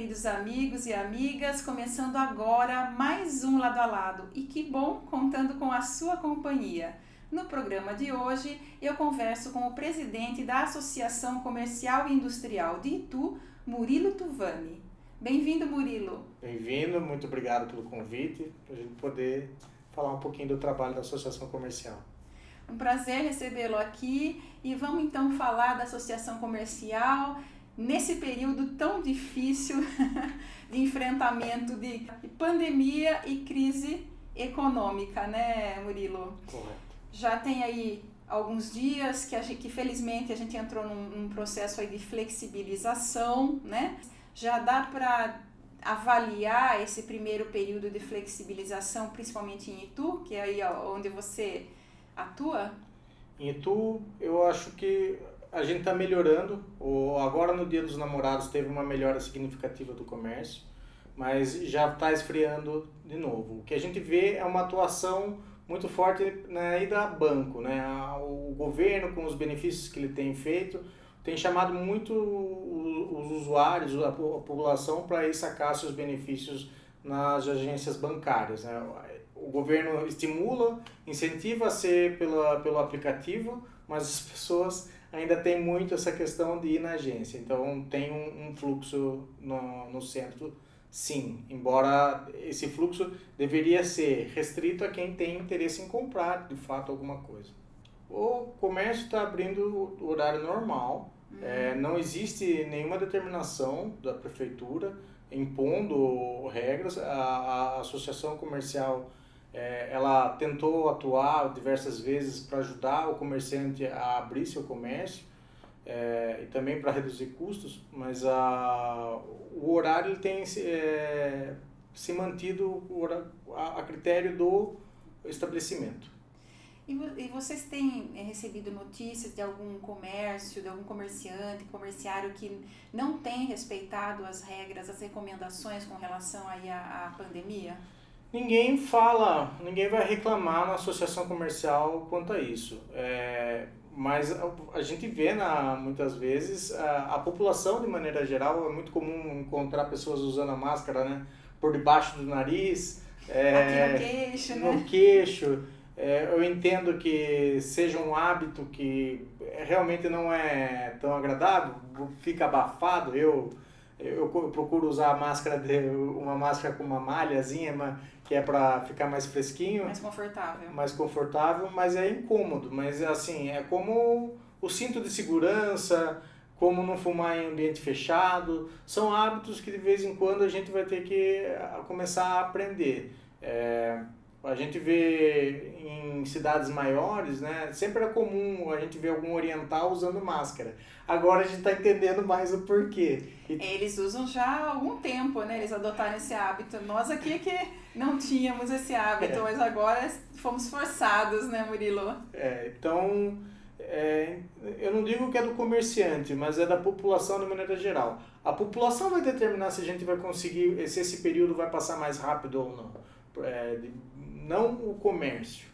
queridos amigos e amigas, começando agora mais um Lado a Lado e que bom contando com a sua companhia. No programa de hoje eu converso com o presidente da Associação Comercial e Industrial de Itu, Murilo Tuvani. Bem-vindo, Murilo. Bem-vindo, muito obrigado pelo convite, para a gente poder falar um pouquinho do trabalho da Associação Comercial. Um prazer recebê-lo aqui e vamos então falar da Associação Comercial nesse período tão difícil de enfrentamento de pandemia e crise econômica, né, Murilo? Correto. Já tem aí alguns dias que felizmente a gente entrou num processo aí de flexibilização, né? Já dá para avaliar esse primeiro período de flexibilização, principalmente em Itu, que é aí onde você atua? Em Itu, eu acho que a gente está melhorando. Agora no Dia dos Namorados teve uma melhora significativa do comércio, mas já está esfriando de novo. O que a gente vê é uma atuação muito forte na ida a banco, né? O governo, com os benefícios que ele tem feito, tem chamado muito os usuários, a população, para ir sacar seus benefícios nas agências bancárias, né? O governo estimula, incentiva a ser pelo aplicativo, mas as pessoas ainda têm muito essa questão de ir na agência. Então tem um fluxo no centro, sim, embora esse fluxo deveria ser restrito a quem tem interesse em comprar de fato alguma coisa. O comércio está abrindo o horário normal, não existe nenhuma determinação da prefeitura impondo regras. A associação comercial ela tentou atuar diversas vezes para ajudar o comerciante a abrir seu comércio e também para reduzir custos, mas o horário ele tem se mantido a critério do estabelecimento. E vocês têm recebido notícias de algum comércio, de algum comerciário que não tem respeitado as regras, as recomendações com relação aí à pandemia? Ninguém vai reclamar na associação comercial quanto a isso. Mas a gente vê muitas vezes a população de maneira geral, é muito comum encontrar pessoas usando a máscara, né, por debaixo do nariz, aqui no queixo, né? No queixo. Eu entendo que seja um hábito que realmente não é tão agradável, fica abafado. Eu procuro usar uma máscara com uma malhazinha, que é para ficar mais fresquinho. Mais confortável, mas é incômodo. Mas assim, é como o cinto de segurança, como não fumar em ambiente fechado. São hábitos que de vez em quando a gente vai ter que começar a aprender. A gente vê em cidades maiores, né? Sempre é comum a gente ver algum oriental usando máscara. Agora a gente está entendendo mais o porquê. Eles usam já há algum tempo, né? Eles adotaram esse hábito. Nós aqui que não tínhamos esse hábito, mas agora fomos forçados, né, Murilo? Então, eu não digo que é do comerciante, mas é da população de maneira geral. A população vai determinar se a gente vai conseguir, se esse período vai passar mais rápido ou não. Não o comércio.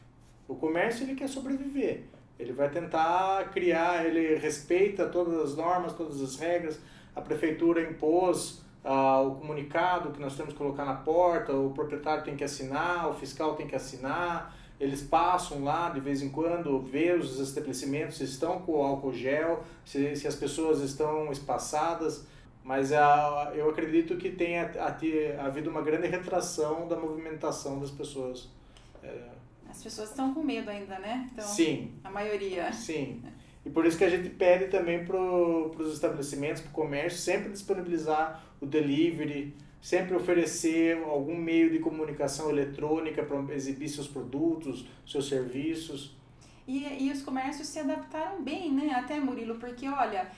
O comércio ele quer sobreviver. Ele vai tentar criar, ele respeita todas as normas, todas as regras. A prefeitura impôs o comunicado que nós temos que colocar na porta, o proprietário tem que assinar, o fiscal tem que assinar. Eles passam lá de vez em quando, ver os estabelecimentos se estão com álcool gel, se as pessoas estão espaçadas. Mas eu acredito que tenha havido uma grande retração da movimentação das pessoas. As pessoas estão com medo ainda, né? Então, sim. A maioria. Sim. E por isso que a gente pede também para os estabelecimentos, para o comércio, sempre disponibilizar o delivery, sempre oferecer algum meio de comunicação eletrônica para exibir seus produtos, seus serviços. E os comércios se adaptaram bem, né? Até, Murilo, porque, olha,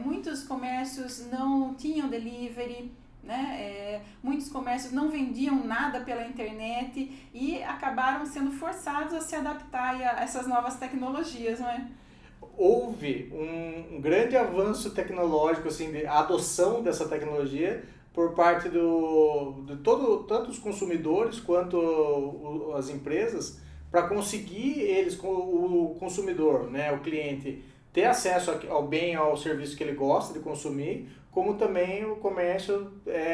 muitos comércios não tinham delivery, né? Muitos comércios não vendiam nada pela internet e acabaram sendo forçados a se adaptar a essas novas tecnologias, não é? Houve um grande avanço tecnológico, assim, de adoção dessa tecnologia por parte de tanto os consumidores quanto as empresas, para conseguir o consumidor, né, o cliente, ter acesso ao bem, ao serviço que ele gosta de consumir, como também o comércio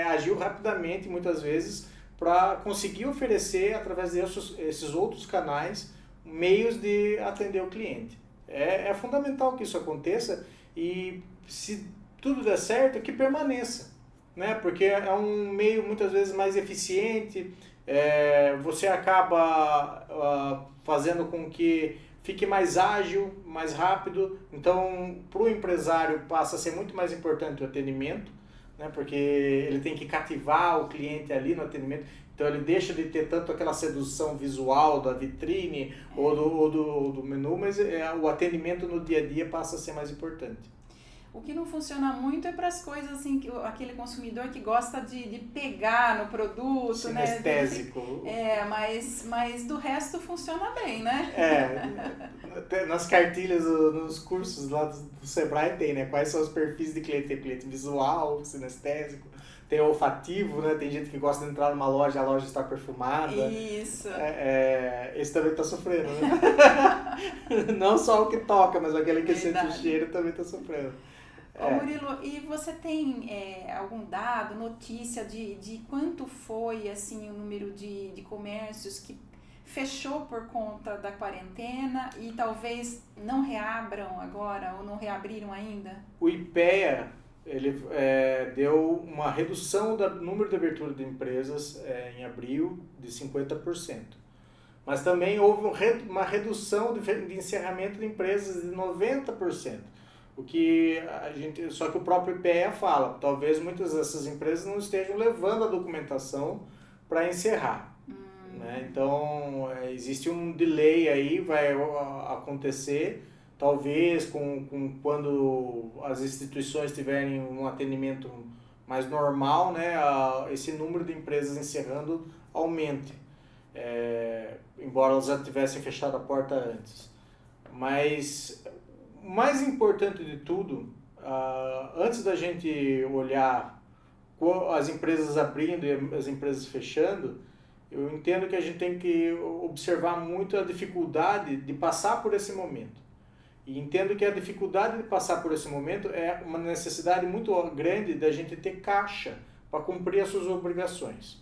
agiu rapidamente, muitas vezes, para conseguir oferecer, através desses outros canais, meios de atender o cliente. É fundamental que isso aconteça e, se tudo der certo, que permaneça, né? Porque é um meio muitas vezes mais eficiente, você acaba fazendo com que fique mais ágil, mais rápido. Então, para o empresário passa a ser muito mais importante o atendimento, né? Porque ele tem que cativar o cliente ali no atendimento. Então ele deixa de ter tanto aquela sedução visual da vitrine ou do menu, mas o atendimento no dia a dia passa a ser mais importante. O que não funciona muito é para as coisas assim, aquele consumidor que gosta de pegar no produto, sinestésico. né? Mas do resto funciona bem, né? Nas cartilhas, nos cursos lá do Sebrae tem, né? Quais são os perfis de cliente? Tem cliente visual, sinestésico, tem olfativo, né? Tem gente que gosta de entrar numa loja, a loja está perfumada. Isso. Esse também está sofrendo, né? Não só o que toca, mas aquele que sente o cheiro também está sofrendo. Murilo, e você tem algum dado, notícia de quanto foi assim, o número de comércios que fechou por conta da quarentena e talvez não reabram agora ou não reabriram ainda? O IPEA ele deu uma redução do número de abertura de empresas em abril de 50%. Mas também houve uma redução de encerramento de empresas de 90%. Só que o próprio IPEA fala, talvez muitas dessas empresas não estejam levando a documentação para encerrar. Né? Então, existe um delay aí, vai acontecer, talvez quando as instituições tiverem um atendimento mais normal, né, esse número de empresas encerrando aumente, embora elas já tivessem fechado a porta antes. Mas o mais importante de tudo, antes da gente olhar as empresas abrindo e as empresas fechando, eu entendo que a gente tem que observar muito a dificuldade de passar por esse momento. E entendo que a dificuldade de passar por esse momento é uma necessidade muito grande da gente ter caixa para cumprir as suas obrigações.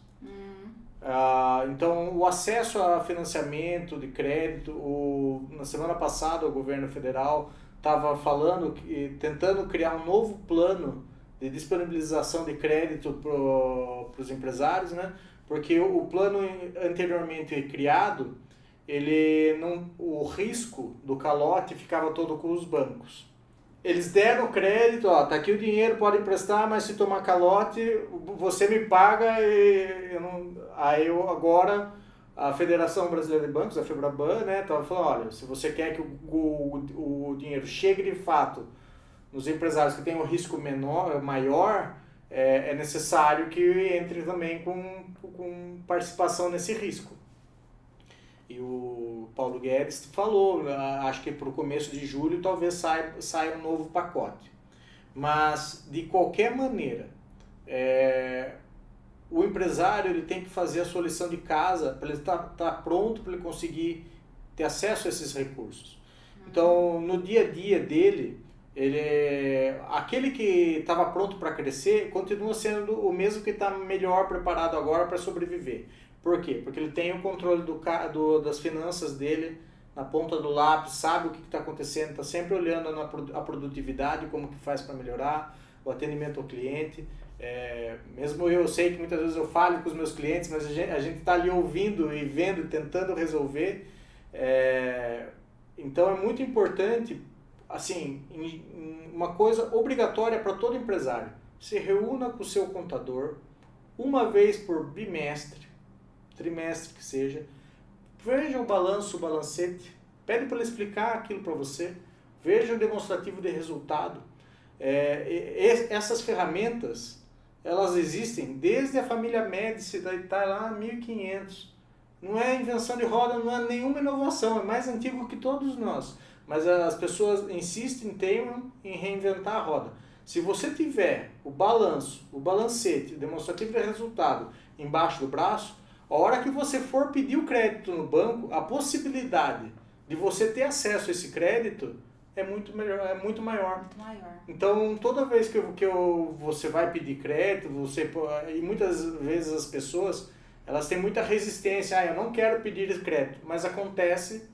Então, o acesso a financiamento de crédito, na semana passada o governo federal estava tentando criar um novo plano de disponibilização de crédito para os empresários, né? Porque o plano anteriormente criado, o risco do calote ficava todo com os bancos. Eles deram crédito, tá aqui o dinheiro, pode emprestar, mas se tomar calote, você me paga agora a Federação Brasileira de Bancos, a FEBRABAN, né, estava falando, olha, se você quer que o dinheiro chegue de fato nos empresários que têm um risco maior, é necessário que entre também com participação nesse risco. E o Paulo Guedes falou, acho que para o começo de julho talvez saia um novo pacote. Mas, de qualquer maneira, o empresário ele tem que fazer a sua lição de casa para ele estar pronto para ele conseguir ter acesso a esses recursos. Então, no dia a dia dele, aquele que estava pronto para crescer continua sendo o mesmo que está melhor preparado agora para sobreviver. Por quê? Porque ele tem o controle das finanças dele na ponta do lápis, sabe o que está acontecendo, está sempre olhando a produtividade, como que faz para melhorar, o atendimento ao cliente. Mesmo eu sei que muitas vezes eu falo com os meus clientes, mas a gente está ali ouvindo e vendo, tentando resolver. Então é muito importante, assim, uma coisa obrigatória para todo empresário: se reúna com o seu contador uma vez por bimestre, trimestre que seja, veja o balanço, o balancete, pede para ele explicar aquilo para você, veja o demonstrativo de resultado. Essas ferramentas, elas existem desde a família Médici, está lá em 1500. Não é invenção de roda, não é nenhuma inovação, é mais antigo que todos nós. Mas as pessoas insistem, teimam em reinventar a roda. Se você tiver o balanço, o balancete, o demonstrativo de resultado embaixo do braço, a hora que você for pedir o crédito no banco, a possibilidade de você ter acesso a esse crédito é muito melhor, é muito maior. Muito maior. Então, toda vez você vai pedir crédito, e muitas vezes as pessoas, elas têm muita resistência, eu não quero pedir esse crédito, mas acontece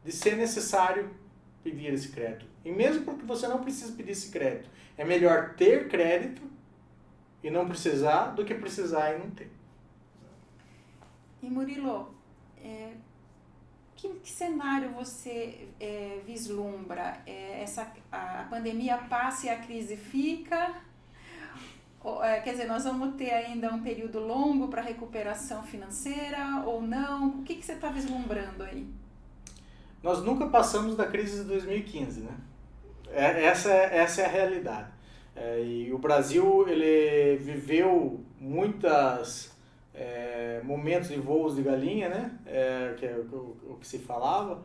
de ser necessário pedir esse crédito. E mesmo porque você não precisa pedir esse crédito, é melhor ter crédito e não precisar do que precisar e não ter. E Murilo, que cenário você vislumbra? A pandemia passa e a crise fica? Quer dizer, nós vamos ter ainda um período longo para recuperação financeira ou não? O que você está vislumbrando aí? Nós nunca passamos da crise de 2015, né? Essa é a realidade. E o Brasil, ele viveu muitos momentos de voos de galinha, né? Que é o que se falava.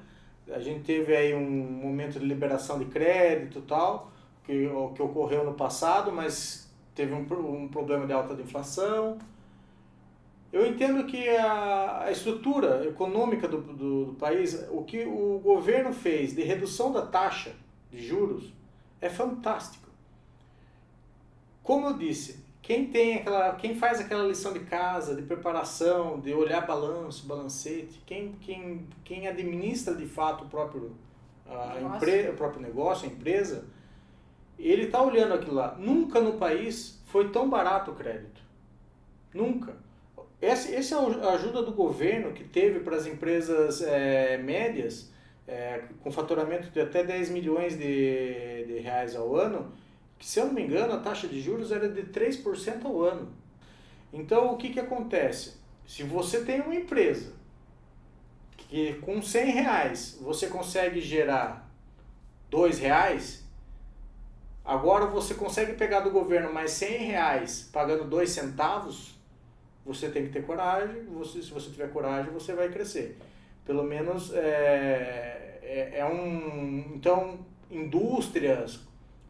A gente teve aí um momento de liberação de crédito e tal, que ocorreu no passado, mas teve um problema de alta de inflação. Eu entendo que a estrutura econômica do país, o que o governo fez de redução da taxa de juros é fantástico. Como eu disse, quem faz aquela lição de casa, de preparação, de olhar balanço, balancete, quem administra de fato o próprio negócio, a empresa, ele está olhando aquilo lá. Nunca no país foi tão barato o crédito. Nunca. Essa é a ajuda do governo que teve para as empresas médias, com faturamento de até 10 milhões de reais ao ano, que, se eu não me engano, a taxa de juros era de 3% ao ano. Então, o que acontece? Se você tem uma empresa que com 100 reais você consegue gerar 2 reais, agora você consegue pegar do governo mais 100 reais pagando 2 centavos, você tem que ter coragem, se você tiver coragem, você vai crescer. Pelo menos, então, indústrias,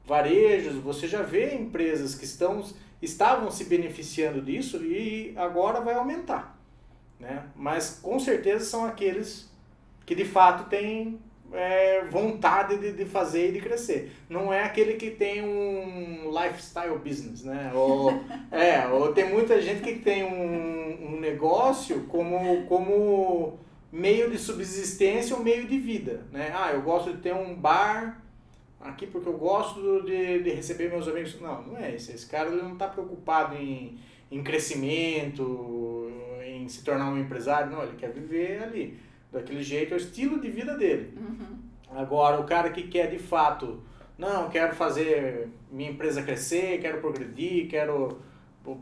varejos, você já vê empresas que estavam se beneficiando disso e agora vai aumentar, né? Mas com certeza são aqueles que de fato têm vontade de fazer e de crescer. Não é aquele que tem um lifestyle business, né? Ou tem muita gente que tem um negócio como meio de subsistência ou meio de vida, né? Eu gosto de ter um bar aqui porque eu gosto de receber meus amigos. Não é isso. Esse cara ele não está preocupado em crescimento, em se tornar um empresário. Não, ele quer viver ali. Daquele jeito, é o estilo de vida dele. Uhum. Agora, o cara que quer de fato, não, quero fazer minha empresa crescer, quero progredir,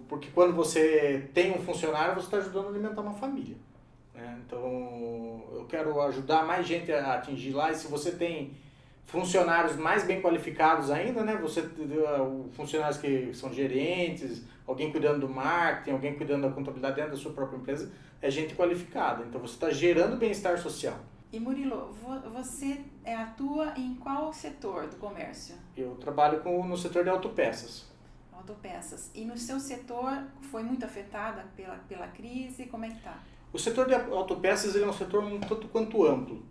porque quando você tem um funcionário, você está ajudando a alimentar uma família, né? Então, eu quero ajudar mais gente a atingir lá, e se você tem funcionários mais bem qualificados ainda, né? Funcionários que são gerentes, alguém cuidando do marketing, alguém cuidando da contabilidade dentro da sua própria empresa, é gente qualificada. Então você está gerando bem-estar social. E Murilo, você atua em qual setor do comércio? Eu trabalho no setor de autopeças. Autopeças. E no seu setor foi muito afetada pela crise? Como é que está? O setor de autopeças ele é um setor um tanto quanto amplo.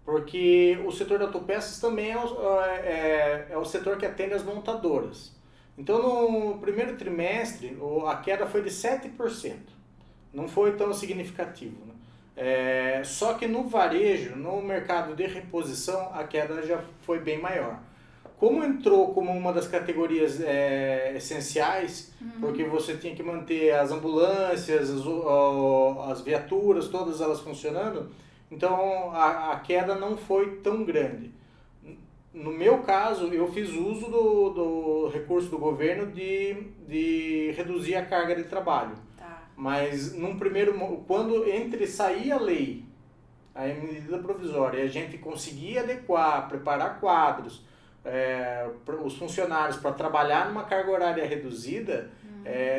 Porque o setor de autopeças também é o setor que atende as montadoras. Então, no primeiro trimestre, a queda foi de 7%. Não foi tão significativo, né? Só que no varejo, no mercado de reposição, a queda já foi bem maior. Como entrou como uma das categorias essenciais, porque você tinha que manter as ambulâncias, as viaturas, todas elas funcionando, então a queda não foi tão grande. No meu caso, eu fiz uso do recurso do governo de reduzir a carga de trabalho. Tá. Mas quando sair a lei, a medida provisória, e a gente conseguir adequar, preparar quadros, os funcionários para trabalhar numa carga horária reduzida,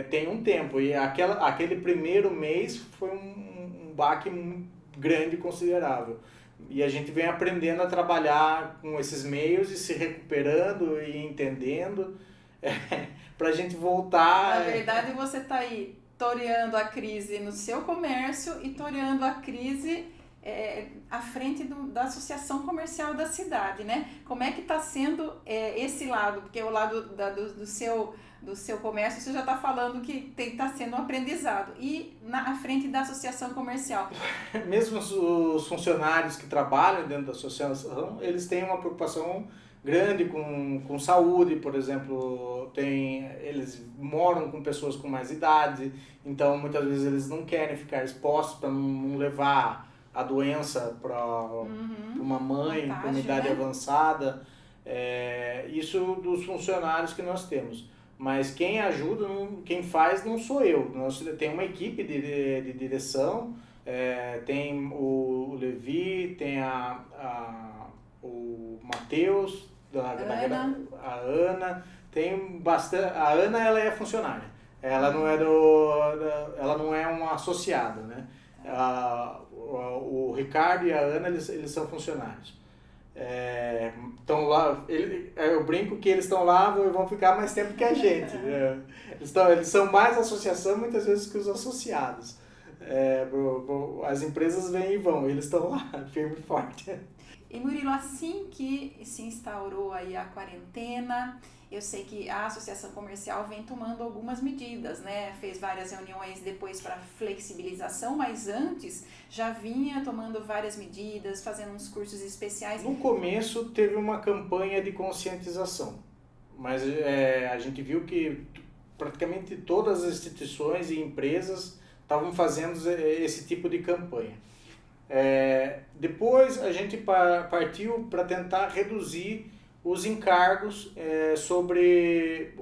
tem um tempo. E aquele primeiro mês foi um baque grande e considerável. E a gente vem aprendendo a trabalhar com esses meios e se recuperando e entendendo para a gente voltar. Na verdade, você está aí toreando a crise no seu comércio e toreando a crise à frente da associação comercial da cidade, né? Como é que está sendo esse lado? Porque o lado do seu comércio, você já está falando que está sendo um aprendizado. E à frente da associação comercial? Mesmo os funcionários que trabalham dentro da associação, eles têm uma preocupação grande com saúde, por exemplo, eles moram com pessoas com mais idade, então muitas vezes eles não querem ficar expostos para não levar a doença para uma mãe com uma idade avançada. Isso dos funcionários que nós temos. Mas quem ajuda, quem faz não sou eu. Nós tem uma equipe de direção, tem o Levi, tem o Matheus, a Ana, tem bastante. A Ana, ela é funcionária. Ela não é uma associada, né? O Ricardo e a Ana, eles são funcionários. Estão lá, eu brinco que eles estão lá e vão ficar mais tempo que a gente. Eles são mais associação muitas vezes que os associados. As empresas vêm e vão, eles estão lá, firme e forte. E Murilo, assim que se instaurou aí a quarentena, eu sei que a associação comercial vem tomando algumas medidas, né? Fez várias reuniões depois para flexibilização, mas antes já vinha tomando várias medidas, fazendo uns cursos especiais. No começo teve uma campanha de conscientização, mas a gente viu que praticamente todas as instituições e empresas estavam fazendo esse tipo de campanha. Depois a gente partiu para tentar reduzir os encargos sobre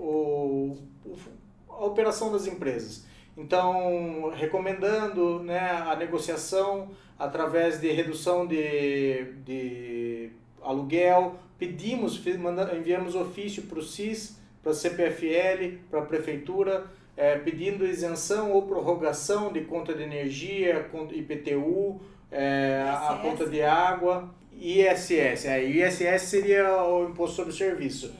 a operação das empresas. Então, recomendando, né, a negociação através de redução de aluguel, enviamos ofício para o CIS, para a CPFL, para a Prefeitura, pedindo isenção ou prorrogação de conta de energia, IPTU, a conta de água, ISS. ISS seria o Imposto sobre Serviço.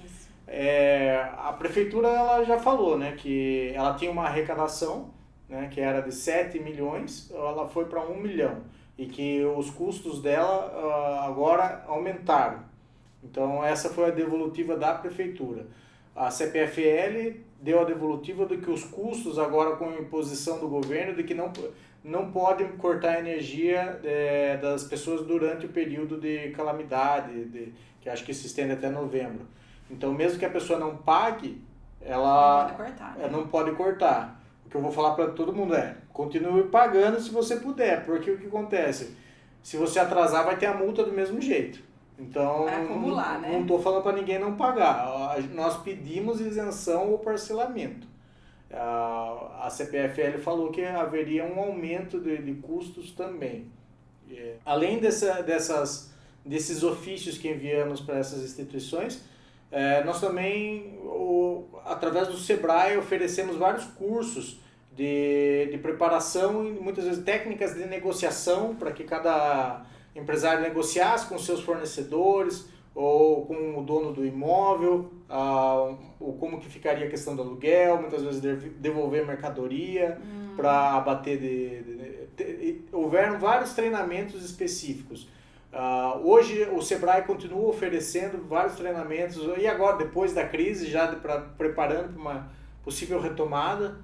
A Prefeitura ela já falou, né, que ela tinha uma arrecadação, né, que era de 7 milhões, ela foi para 1 milhão e que os custos dela agora aumentaram. Então essa foi a devolutiva da Prefeitura. A CPFL deu a devolutiva de que os custos agora com a imposição do governo de que não podem cortar a energia das pessoas durante o período de calamidade, que acho que se estende até novembro. Então, mesmo que a pessoa não pague, ela não pode cortar. O que eu vou falar para todo mundo continue pagando se você puder, porque o que acontece? Se você atrasar, vai ter a multa do mesmo jeito. Então, vai acumular, não estou falando para ninguém não pagar. Nós pedimos isenção ou parcelamento. A CPFL falou que haveria um aumento de custos também. Além desses ofícios que enviamos para essas instituições, nós também, através do Sebrae, oferecemos vários cursos de preparação e muitas vezes técnicas de negociação para que cada empresário negociasse com seus fornecedores ou com o dono do imóvel, ou como que ficaria a questão do aluguel, muitas vezes devolver mercadoria para abater houveram vários treinamentos específicos. Hoje o Sebrae continua oferecendo vários treinamentos e agora, depois da crise, já preparando para uma possível retomada.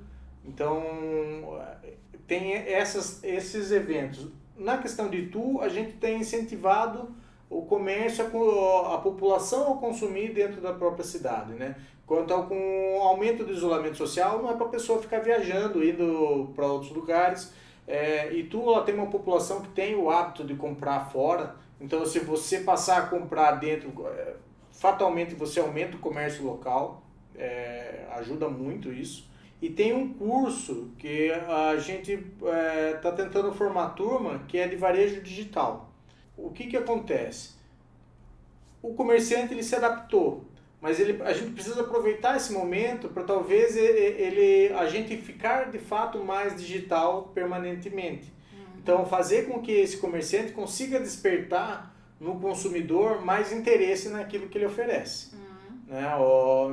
Então, tem esses eventos. Na questão de Itu, a gente tem incentivado o comércio, a população a consumir dentro da própria cidade, né? Quanto com o aumento do isolamento social, não é para a pessoa ficar viajando, indo para outros lugares. Itu ela tem uma população que tem o hábito de comprar fora, então se você passar a comprar dentro, fatalmente você aumenta o comércio local, ajuda muito isso. E tem um curso que a gente está tentando formar turma, que é de varejo digital. O que acontece? O comerciante ele se adaptou, mas a gente precisa aproveitar esse momento para talvez a gente ficar de fato mais digital permanentemente. Então fazer com que esse comerciante consiga despertar no consumidor mais interesse naquilo que ele oferece. Né?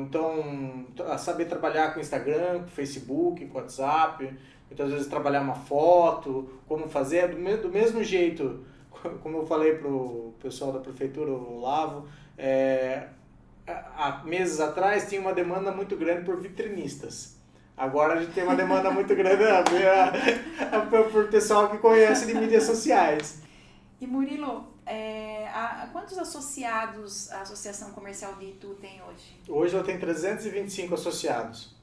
Então, saber trabalhar com Instagram, com Facebook, com WhatsApp, muitas vezes trabalhar uma foto, como fazer, do mesmo jeito, como eu falei para o pessoal da prefeitura, o Olavo, há meses atrás tinha uma demanda muito grande por vitrinistas. Agora a gente tem uma demanda muito grande por pessoal que conhece de mídias sociais. E Murilo, quantos associados a Associação Comercial de Itu tem hoje? Hoje ela tem 325 associados.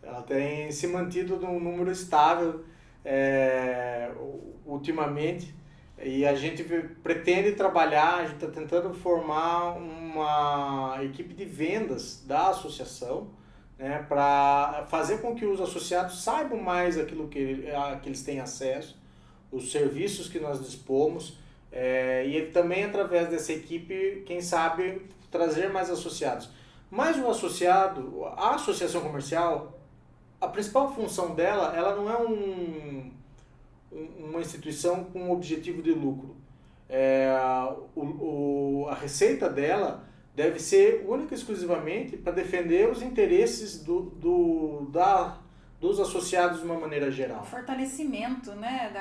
Ela tem se mantido num número estável ultimamente. E a gente pretende trabalhar, a gente está tentando formar uma equipe de vendas da associação, né, para fazer com que os associados saibam mais aquilo que eles têm acesso, os serviços que nós dispomos, e também através dessa equipe, quem sabe, trazer mais associados. Mas o associado, a associação comercial, a principal função dela, ela não é uma instituição com objetivo de lucro. A receita dela deve ser única e exclusivamente para defender os interesses dos associados de uma maneira geral. O fortalecimento, né,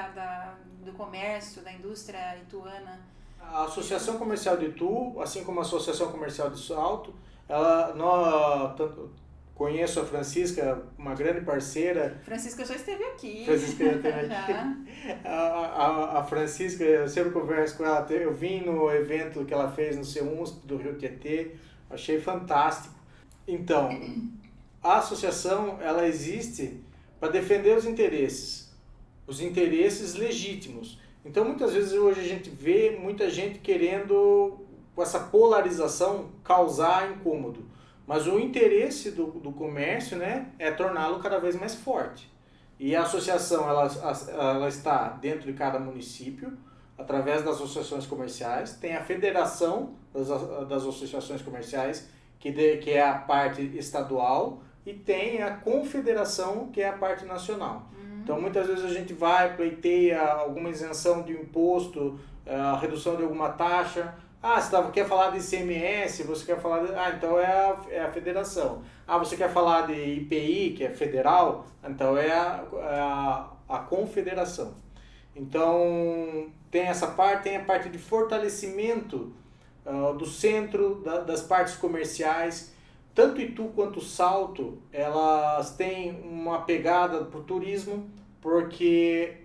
do comércio, da indústria ituana. A Associação Comercial de Itu, assim como a Associação Comercial de Salto, conheço a Francisca, uma grande parceira. Francisca já esteve aqui. Francisca já esteve aqui. A Francisca, eu sempre converso com ela, eu vim no evento que ela fez no CEUNSP do Rio Tietê, achei fantástico. Então, a associação, ela existe para defender os interesses legítimos. Então, muitas vezes hoje a gente vê muita gente querendo, com essa polarização, causar incômodo. Mas o interesse do comércio, né, é torná-lo cada vez mais forte. E a associação ela está dentro de cada município, através das associações comerciais. Tem a federação das associações comerciais, que é a parte estadual, e tem a confederação, que é a parte nacional. Então, muitas vezes a gente pleiteia alguma isenção de imposto, a redução de alguma taxa. Você quer falar de ICMS, você quer falar então é a federação. Você quer falar de IPI, que é federal, então é a confederação. Então, tem essa parte, tem a parte de fortalecimento do centro, das partes comerciais. Tanto Itu quanto Salto, elas têm uma pegada para o turismo, porque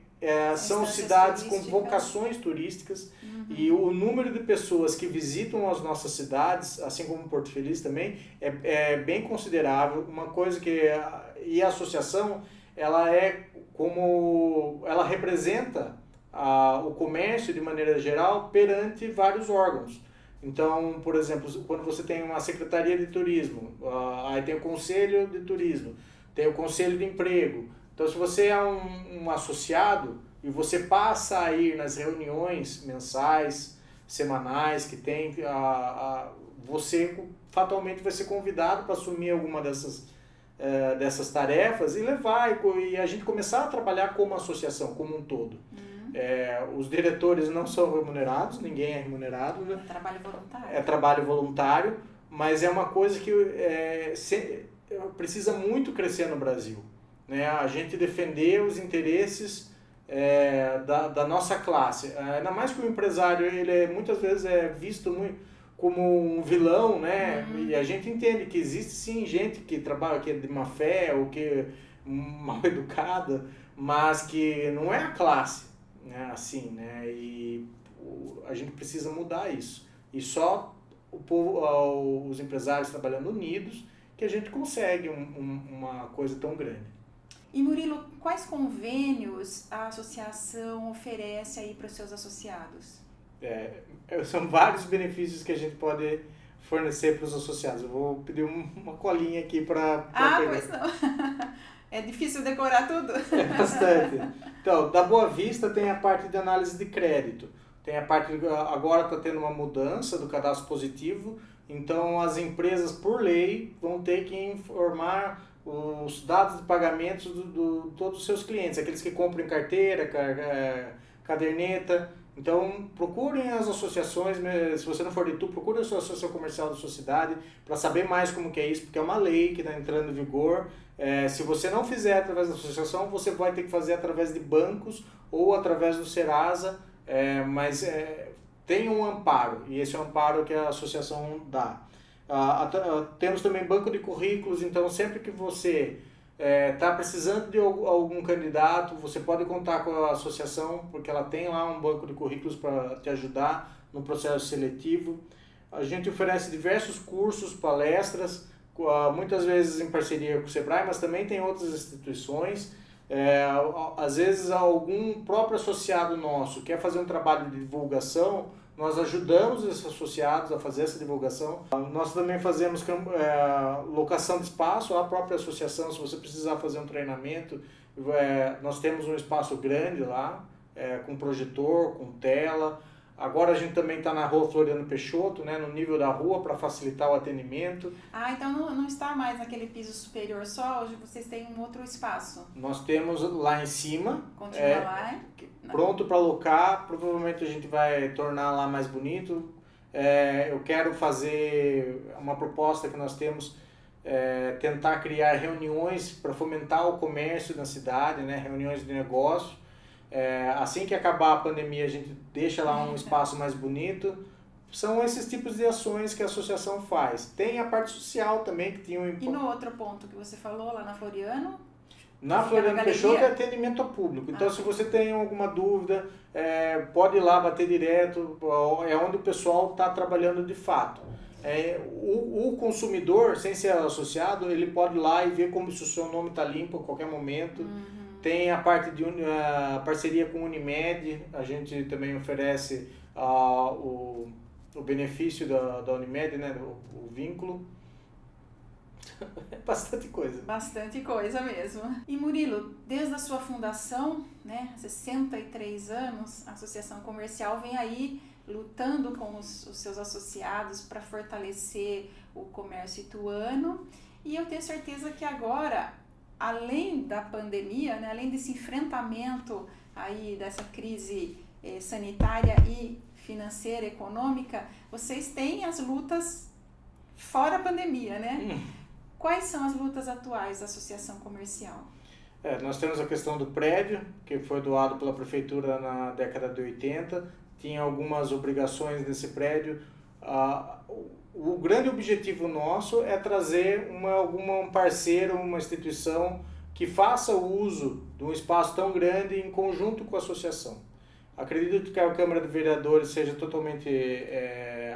são cidades com vocações turísticas. E o número de pessoas que visitam as nossas cidades, assim como Porto Feliz também, é bem considerável. Uma coisa e a associação, ela representa o comércio de maneira geral perante vários órgãos. Então, por exemplo, quando você tem uma secretaria de turismo, aí tem o conselho de turismo, tem o conselho de emprego. Então, se você é um associado e você passa a ir nas reuniões mensais, semanais que tem, você fatalmente vai ser convidado para assumir alguma dessas tarefas e levar, e a gente começar a trabalhar como associação, como um todo. Os diretores não são remunerados, ninguém é remunerado. É trabalho voluntário. É trabalho voluntário, mas é uma coisa que precisa muito crescer no Brasil. Né? A gente defender os interesses da nossa classe. Ainda mais que o empresário, ele muitas vezes é visto como um vilão, né? E a gente entende que existe sim gente que trabalha, que é de má fé ou que é mal educada, mas que não é a classe, né? Assim, né? E a gente precisa mudar isso. E só os empresários trabalhando unidos que a gente consegue uma coisa tão grande. E Murilo, quais convênios a associação oferece aí para os seus associados? São vários benefícios que a gente pode fornecer para os associados. Eu vou pedir uma colinha aqui para pegar. Pois não. É difícil decorar tudo? É bastante. Então, da Boa Vista tem a parte de análise de crédito. Tem a parte, agora está tendo uma mudança do cadastro positivo, então as empresas, por lei, vão ter que informar os dados de pagamentos de todos os seus clientes, aqueles que compram em carteira, caderneta. Então, procurem as associações, se você não for de Itu, procure a sua associação comercial da sua cidade para saber mais como que é isso, porque é uma lei que está entrando em vigor. Se você não fizer através da associação, você vai ter que fazer através de bancos ou através do Serasa, mas tem um amparo, e esse é o amparo que a associação dá. Temos também banco de currículos, então sempre que você está precisando de algum candidato, você pode contar com a associação, porque ela tem lá um banco de currículos para te ajudar no processo seletivo. A gente oferece diversos cursos, palestras, muitas vezes em parceria com o Sebrae, mas também tem outras instituições. Às vezes algum próprio associado nosso quer fazer um trabalho de divulgação, nós ajudamos esses associados a fazer essa divulgação. Nós também fazemos locação de espaço, a própria associação, se você precisar fazer um treinamento, nós temos um espaço grande lá, com projetor, com tela. Agora a gente também está na rua Floriano Peixoto, né, no nível da rua, para facilitar o atendimento. Então não está mais naquele piso superior só, hoje vocês têm um outro espaço? Nós temos lá em cima. Continua lá, pronto para alocar, provavelmente a gente vai tornar lá mais bonito. Eu quero fazer uma proposta que nós temos, tentar criar reuniões para fomentar o comércio na cidade, né, reuniões de negócio. Assim que acabar a pandemia, a gente deixa lá um espaço mais bonito. São esses tipos de ações que a associação faz. Tem a parte social também, que tinha E no outro ponto que você falou, lá na Floriano? Na Floriano Peixoto é atendimento ao público. Então, se você tem alguma dúvida, pode ir lá bater direto, é onde o pessoal está trabalhando de fato. O consumidor, sem ser associado, ele pode ir lá e ver como se o seu nome está limpo a qualquer momento. Tem a parte de parceria com a Unimed, a gente também oferece o benefício da Unimed, né, o vínculo. É bastante coisa. Bastante coisa mesmo. E Murilo, desde a sua fundação, né, 63 anos, a Associação Comercial vem aí lutando com os seus associados para fortalecer o comércio ituano. E eu tenho certeza que agora, além da pandemia, né, além desse enfrentamento aí dessa crise sanitária e financeira, econômica, vocês têm as lutas fora a pandemia, né? Quais são as lutas atuais da Associação Comercial? Nós temos a questão do prédio, que foi doado pela prefeitura na década de 80, tinha algumas obrigações nesse prédio. O grande objetivo nosso é trazer um parceiro, uma instituição que faça o uso de um espaço tão grande em conjunto com a associação. Acredito que a Câmara de Vereadores seja totalmente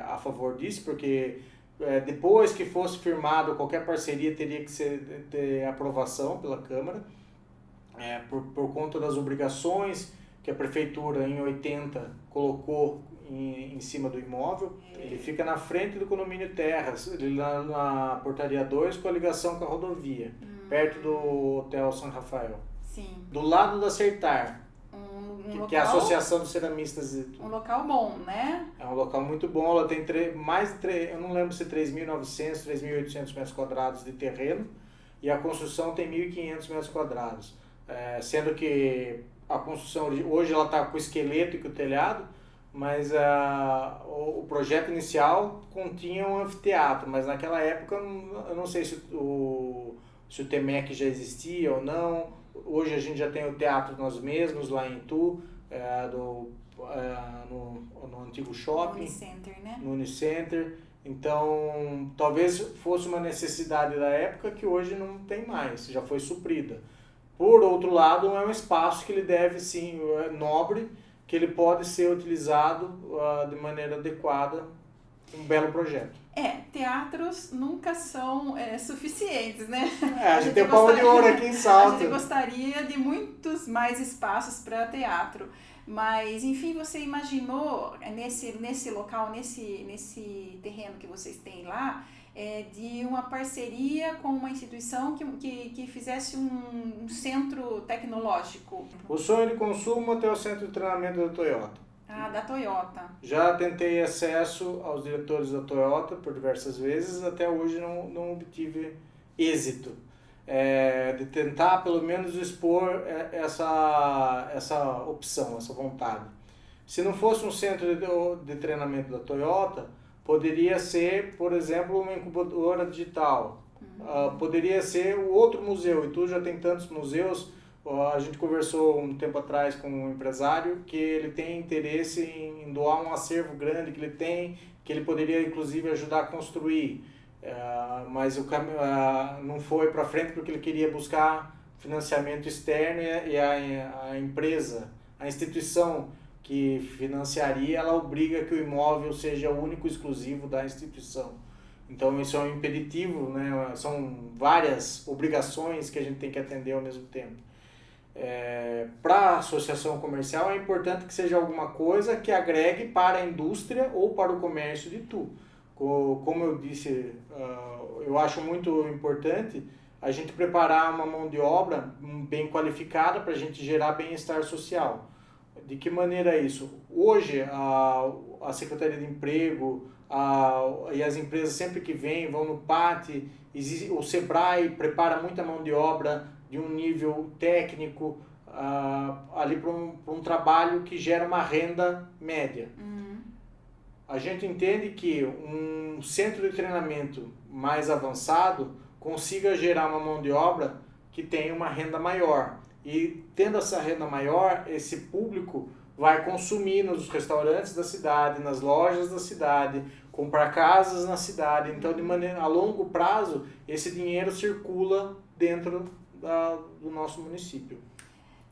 a favor disso, porque depois que fosse firmado qualquer parceria teria que ter aprovação pela Câmara, por conta das obrigações que a Prefeitura em 80 colocou em cima do imóvel. Ele fica na frente do condomínio Terras, ele lá na Portaria 2 com a ligação com a rodovia, perto do Hotel São Rafael. Sim. Do lado da Acertar, que é a Associação dos Ceramistas. Um local bom, né? É um local muito bom, ela tem eu não lembro se 3.900, 3.800 metros quadrados de terreno, e a construção tem 1.500 metros quadrados. Sendo que a construção hoje ela está com o esqueleto e com o telhado, mas o projeto inicial continha um anfiteatro, mas naquela época eu não sei se o Temec já existia ou não. Hoje a gente já tem o teatro nós mesmos lá em Itu, no antigo shopping, no Unicenter, né? No Unicenter. Então talvez fosse uma necessidade da época que hoje não tem mais, já foi suprida. Por outro lado, é um espaço que ele deve sim, nobre, que ele pode ser utilizado de maneira adequada, um belo projeto. Teatros nunca são suficientes, né? A gente tem o Palma de Ouro aqui em Salto. A gente gostaria de muitos mais espaços para teatro, mas enfim, você imaginou nesse local, nesse terreno que vocês têm lá, de uma parceria com uma instituição que fizesse um centro tecnológico? O sonho de consumo até o centro de treinamento da Toyota. Da Toyota. Já tentei acesso aos diretores da Toyota por diversas vezes, até hoje não obtive êxito. De tentar pelo menos expor essa opção, essa vontade. Se não fosse um centro de treinamento da Toyota, poderia ser, por exemplo, uma incubadora digital. Poderia ser o outro museu. E tu já tem tantos museus. A gente conversou um tempo atrás com um empresário que ele tem interesse em doar um acervo grande que ele tem, que ele poderia inclusive ajudar a construir. Mas o caminho não foi para frente porque ele queria buscar financiamento externo e a empresa, a instituição que financiaria, ela obriga que o imóvel seja único e exclusivo da instituição. Então isso é um impeditivo, né? São várias obrigações que a gente tem que atender ao mesmo tempo. Para a associação comercial é importante que seja alguma coisa que agregue para a indústria ou para o comércio de Itu. Como eu disse, eu acho muito importante a gente preparar uma mão de obra bem qualificada para a gente gerar bem-estar social. De que maneira é isso? Hoje, a Secretaria de Emprego e as empresas sempre que vêm, vão no PAT, o Sebrae prepara muita mão de obra de um nível técnico ali para um trabalho que gera uma renda média. A gente entende que um centro de treinamento mais avançado consiga gerar uma mão de obra que tenha uma renda maior. E tendo essa renda maior, esse público vai consumir nos restaurantes da cidade, nas lojas da cidade, comprar casas na cidade. Então, de maneira a longo prazo, esse dinheiro circula dentro do nosso município.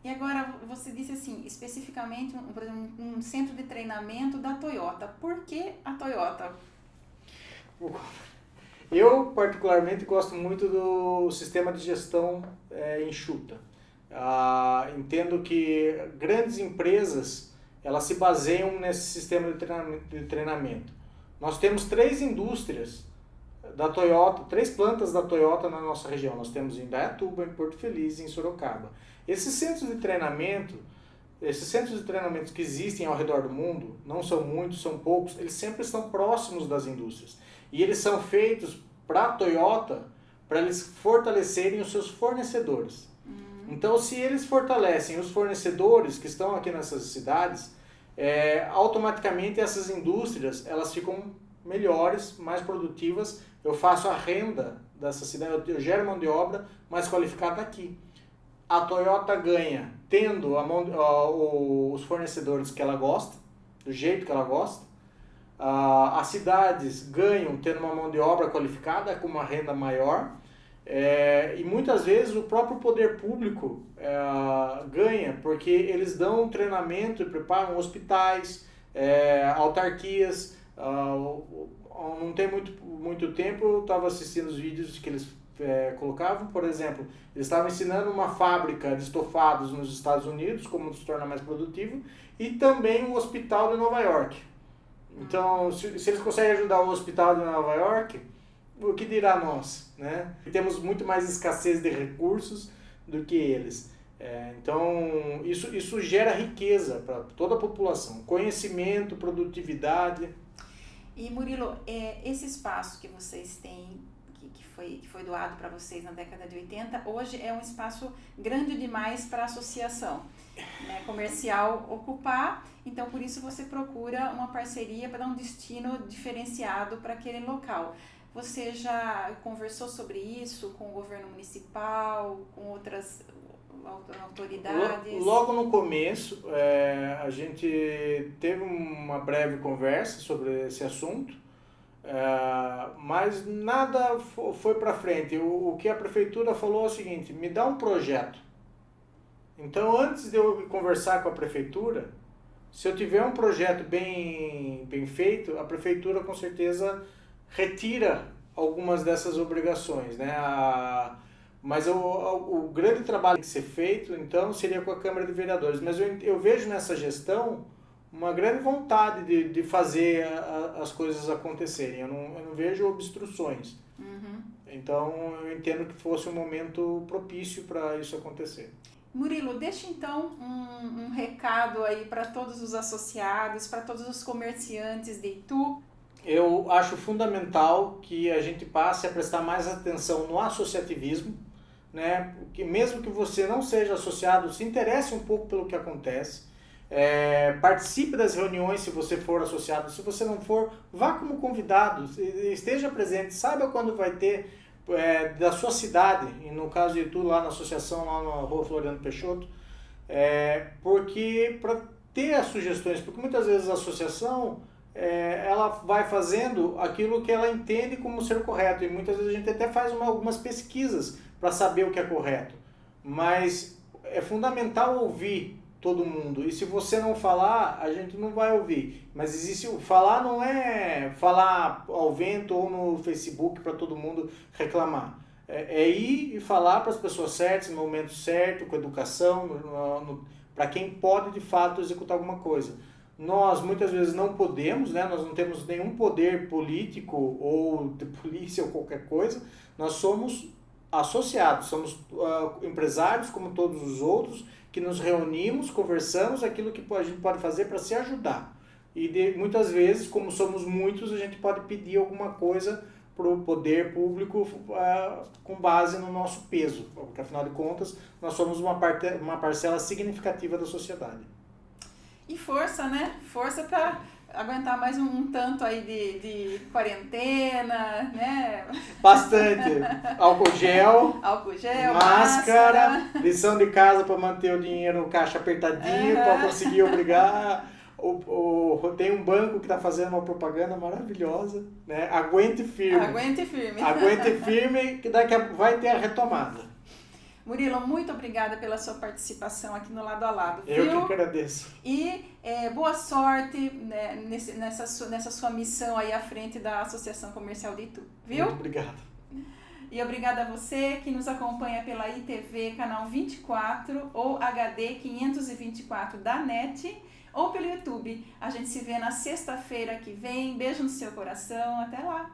E agora, você disse assim, especificamente, por exemplo, um centro de treinamento da Toyota. Por que a Toyota? Eu, particularmente, gosto muito do sistema de gestão enxuta. Entendo que grandes empresas, elas se baseiam nesse sistema de treinamento. Nós temos 3 indústrias da Toyota, 3 plantas da Toyota na nossa região. Nós temos em Indaiatuba, em Porto Feliz e em Sorocaba. Esses centros de treinamento que existem ao redor do mundo, não são muitos, são poucos, eles sempre estão próximos das indústrias. E eles são feitos para a Toyota, para eles fortalecerem os seus fornecedores. Então, se eles fortalecem os fornecedores que estão aqui nessas cidades, automaticamente essas indústrias elas ficam melhores, mais produtivas. Eu faço a renda dessa cidade, eu gero mão de obra mais qualificada aqui. A Toyota ganha tendo os fornecedores que ela gosta, do jeito que ela gosta. As cidades ganham tendo uma mão de obra qualificada com uma renda maior. E muitas vezes o próprio poder público ganha, porque eles dão treinamento e preparam hospitais, autarquias. Não tem muito tempo eu estava assistindo os vídeos que eles colocavam, por exemplo, eles estavam ensinando uma fábrica de estofados nos Estados Unidos, como se tornar mais produtivo, e também um hospital de Nova York. Então, se eles conseguem ajudar o hospital de Nova York, o que dirá nós, né? Temos muito mais escassez de recursos do que eles. Então, isso gera riqueza para toda a população, conhecimento, produtividade. E Murilo, esse espaço que vocês têm, que foi doado para vocês na década de 80, hoje é um espaço grande demais para a associação, né, comercial ocupar, então por isso você procura uma parceria para dar um destino diferenciado para aquele local. Você já conversou sobre isso com o governo municipal, com outras autoridades? Logo no começo, a gente teve uma breve conversa sobre esse assunto, mas nada foi para frente. O que a prefeitura falou é o seguinte: me dá um projeto. Então, antes de eu conversar com a prefeitura, se eu tiver um projeto bem feito, a prefeitura com certeza retira algumas dessas obrigações, né? Mas o grande trabalho que tem que ser feito, então, seria com a Câmara de Vereadores. Mas eu vejo nessa gestão uma grande vontade de fazer as coisas acontecerem. Eu não vejo obstruções. Então, eu entendo que fosse um momento propício para isso acontecer. Murilo, deixa então um recado aí para todos os associados, para todos os comerciantes de Itu. Eu acho fundamental que a gente passe a prestar mais atenção no associativismo, né? Que mesmo que você não seja associado, se interesse um pouco pelo que acontece. Participe das reuniões se você for associado. Se você não for, vá como convidado, esteja presente, saiba quando vai ter da sua cidade, e no caso de tu lá na associação, lá na Rua Floriano Peixoto, porque para ter as sugestões, porque muitas vezes a associação ela vai fazendo aquilo que ela entende como ser correto, e muitas vezes a gente até faz algumas pesquisas para saber o que é correto, mas é fundamental ouvir todo mundo, e se você não falar, a gente não vai ouvir. Mas falar não é falar ao vento ou no Facebook para todo mundo reclamar, ir e falar para as pessoas certas, no momento certo, com educação, para quem pode de fato executar alguma coisa. Nós muitas vezes não podemos, né? Nós não temos nenhum poder político ou de polícia ou qualquer coisa, nós somos associados, somos empresários como todos os outros, que nos reunimos, conversamos aquilo que a gente pode fazer para se ajudar. E muitas vezes, como somos muitos, a gente pode pedir alguma coisa para o poder público com base no nosso peso, porque afinal de contas nós somos uma parcela significativa da sociedade. E força, né? Força para aguentar mais um tanto aí de quarentena, né? Bastante. Álcool gel, máscara, lição de casa para manter o dinheiro no caixa apertadinho, para conseguir obrigar. Tem um banco que está fazendo uma propaganda maravilhosa, né? Aguente firme. Aguente firme. Aguente firme, que daqui vai ter a retomada. Murilo, muito obrigada pela sua participação aqui no Lado a Lado. Eu que agradeço. E boa sorte, né, nessa sua missão aí à frente da Associação Comercial de Itu, viu? Muito obrigado. E obrigada a você que nos acompanha pela ITV canal 24 ou HD 524 da NET ou pelo YouTube. A gente se vê na sexta-feira que vem. Beijo no seu coração. Até lá!